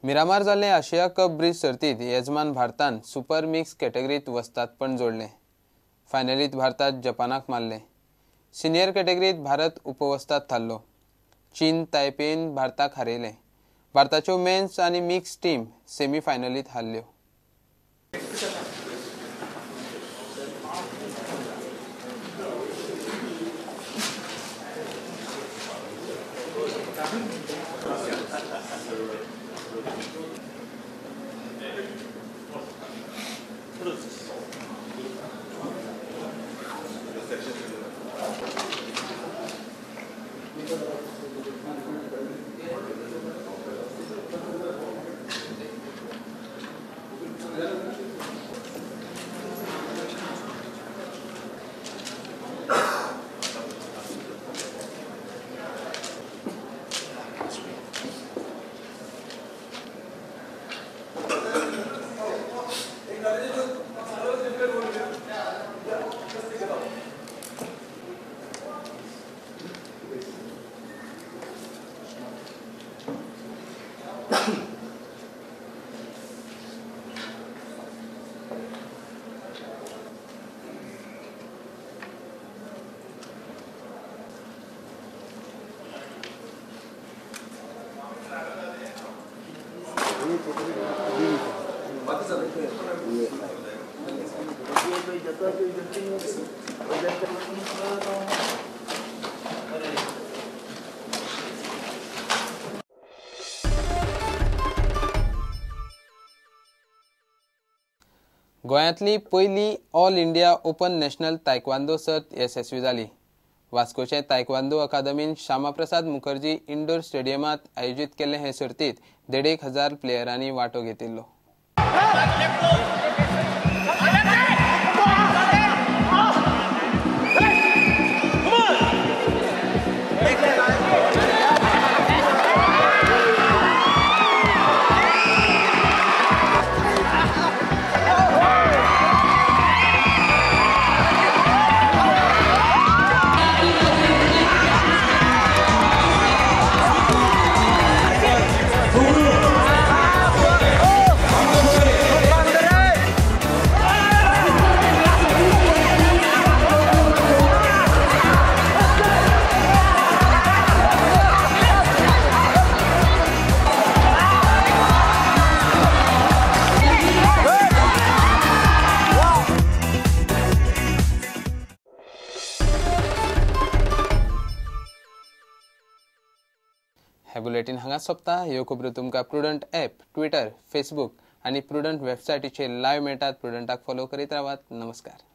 मिरामार जाल्ले Asia cup bridge सर्तीत येजमान भारतान सुपर मिक्स कॅटेगरीत वस्तादपण जोडलें। फायनलीत भारतात जपानाक मारलें। सिनियर कॅटेगरीत भारत उपवस्ताद थारलो। चीन तायपेन भारताक हारयलें। भारताच्यो मेन्स आनी मिक्स टीम सेमी फायनलीत हारल्यो। गोंयांतली पयली all India open national taekwondo सर्त येसस्वी जाली। वास्कोचे तायक्वांदो अकादमीन श्यामाप्रसाद मुखर्जी इंडोर स्टेडियमात आयोजीत केल्ले हे सर्तीत 1,500 प्लेयरांनी वांटो घेतिल्लो। हे बुलेटिन हांगा सोंपता। ह्यो खबरो तुमकां प्रुडंट ॲप, ट्विटर, फेसबुक आनी प्रुडंट वेबसायटीचेर लायव्ह मेळटात। प्रुडंटाक फॉलो करीत रावात। नमस्कार।